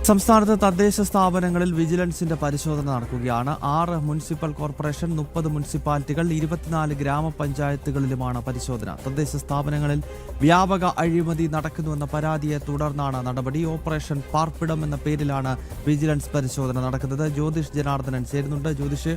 സംസ്ഥാനത്ത് തദ്ദേശ സ്ഥാപനങ്ങളിൽ വിജിലൻസിന്റെ പരിശോധന നടക്കുകയാണ്. 6 മുനിസിപ്പൽ കോർപ്പറേഷൻ, 30 മുനിസിപ്പാലിറ്റികൾ, 24 ഗ്രാമപഞ്ചായത്തുകളിലുമാണ് പരിശോധന. തദ്ദേശ സ്ഥാപനങ്ങളിൽ വ്യാപക അഴിമതി നടക്കുന്നുവെന്ന പരാതിയെ തുടർന്നാണ് നടപടി. ഓപ്പറേഷൻ പാർപ്പിടം എന്ന പേരിലാണ് വിജിലൻസ് പരിശോധന നടക്കുന്നത്. ജ്യോതിഷ് ജനാർദ്ദനൻ ചേരുന്നുണ്ട്. ജ്യോതിഷ്,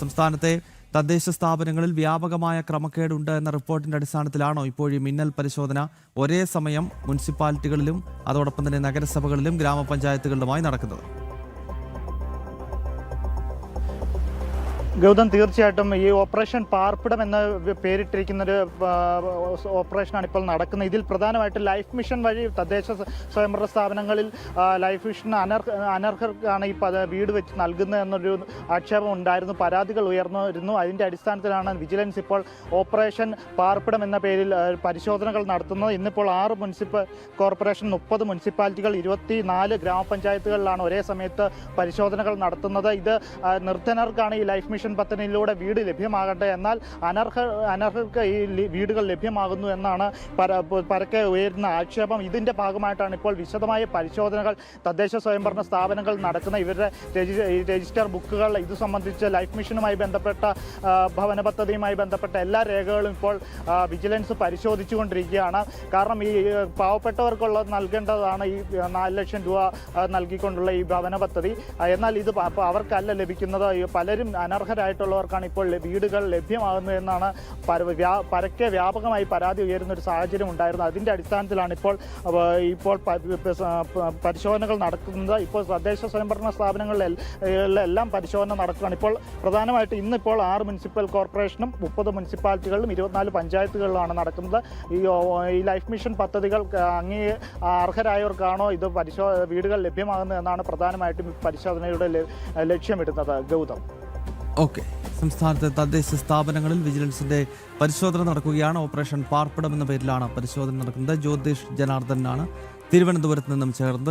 സംസ്ഥാനത്തെ തദ്ദേശ സ്ഥാപനങ്ങളിൽ വ്യാപകമായ ക്രമക്കേടുണ്ട് എന്ന റിപ്പോർട്ടിന്റെ അടിസ്ഥാനത്തിലാണോ ഇപ്പോഴും മിന്നൽ പരിശോധന ഒരേ സമയം മുനിസിപ്പാലിറ്റികളിലും അതോടൊപ്പം തന്നെ നഗരസഭകളിലും ഗ്രാമപഞ്ചായത്തുകളിലുമായി നടക്കുന്നത്? ഗൗതം, തീർച്ചയായിട്ടും ഈ ഓപ്പറേഷൻ പാർപ്പിടം എന്ന പേരിട്ടിരിക്കുന്നൊരു ഓപ്പറേഷനാണ് ഇപ്പോൾ നടക്കുന്നത്. ഇതിൽ പ്രധാനമായിട്ടും ലൈഫ് മിഷൻ വഴി തദ്ദേശ സ്വയംഭരണ സ്ഥാപനങ്ങളിൽ ലൈഫ് മിഷൻ അനർഹർക്കാണ് ഈ വീട് വെച്ച് നൽകുന്നത് എന്നൊരു ആക്ഷേപം ഉണ്ടായിരുന്നു, പരാതികൾ ഉയർന്നിരുന്നു. അതിൻ്റെ അടിസ്ഥാനത്തിലാണ് വിജിലൻസ് ഇപ്പോൾ ഓപ്പറേഷൻ പാർപ്പിടം എന്ന പേരിൽ പരിശോധനകൾ നടത്തുന്നത്. ഇന്നിപ്പോൾ 6 മുനിസിപ്പൽ കോർപ്പറേഷൻ, 30 മുനിസിപ്പാലിറ്റികൾ, 24 ഗ്രാമപഞ്ചായത്തുകളിലാണ് ഒരേ സമയത്ത് പരിശോധനകൾ നടത്തുന്നത്. ഇത് നിർധനർക്കാണ് ഈ ലൈഫ് മിഷൻ പദ്ധതിയിലൂടെ വീട് ലഭ്യമാകട്ടെ, എന്നാൽ അനർഹർക്ക് ഈ വീടുകൾ ലഭ്യമാകുന്നു എന്നാണ് പരക്കെ ഉയരുന്ന ആക്ഷേപം. ഇതിൻ്റെ ഭാഗമായിട്ടാണ് ഇപ്പോൾ വിശദമായ പരിശോധനകൾ തദ്ദേശ സ്വയംഭരണ സ്ഥാപനങ്ങൾ നടക്കുന്ന. ഇവരുടെ രജിസ്റ്റർ ബുക്കുകൾ, ഇത് സംബന്ധിച്ച് ലൈഫ് മിഷനുമായി ബന്ധപ്പെട്ട ഭവന പദ്ധതിയുമായി ബന്ധപ്പെട്ട എല്ലാ രേഖകളും ഇപ്പോൾ വിജിലൻസ് പരിശോധിച്ചുകൊണ്ടിരിക്കുകയാണ്. കാരണം ഈ പാവപ്പെട്ടവർക്കുള്ള നൽകേണ്ടതാണ് ഈ 4 ലക്ഷം രൂപ നൽകിക്കൊണ്ടുള്ള ഈ ഭവന പദ്ധതി. എന്നാൽ ഇത് അവർക്കല്ല ലഭിക്കുന്നത്. പലരും അനർഹരായിട്ടുള്ളവർക്കാണ് ഇപ്പോൾ വീടുകൾ ലഭ്യമാകുന്നത് എന്നാണ് പരക്കെ വ്യാപകമായി പരാതി ഉയരുന്ന ഒരു സാഹചര്യം ഉണ്ടായിരുന്നു. അതിൻ്റെ അടിസ്ഥാനത്തിലാണ് ഇപ്പോൾ പരിശോധനകൾ നടക്കുന്നത്. ഇപ്പോൾ തദ്ദേശ സ്വയംഭരണ സ്ഥാപനങ്ങളിലെല്ലാം പരിശോധന നടക്കുകയാണ്. ഇപ്പോൾ പ്രധാനമായിട്ട് ഇന്നിപ്പോൾ 6 മുനിസിപ്പൽ കോർപ്പറേഷനും 30 മുനിസിപ്പാലിറ്റികളിലും 24 പഞ്ചായത്തുകളിലാണ് നടക്കുന്നത്. ഈ ലൈഫ് മിഷൻ പദ്ധതികൾ അർഹരായവർക്കാണോ ഇത് വീടുകൾ ലഭ്യമാകുന്നത് എന്നാണ് പ്രധാനമായിട്ടും പരിശോധനയുടെ ലക്ഷ്യമിടുന്നത്. ഗൗതം. ഓക്കെ, സംസ്ഥാനത്തെ തദ്ദേശ സ്ഥാപനങ്ങളിൽ വിജിലൻസിന്റെ പരിശോധന നടക്കുകയാണ്. ഓപ്പറേഷൻ പാർപ്പിടം എന്ന പേരിലാണ് പരിശോധന നടക്കുന്നത്. ജ്യോതിഷ് ജനാർദ്ദനാണ് തിരുവനന്തപുരത്ത് നിന്നും ചേർന്നത്.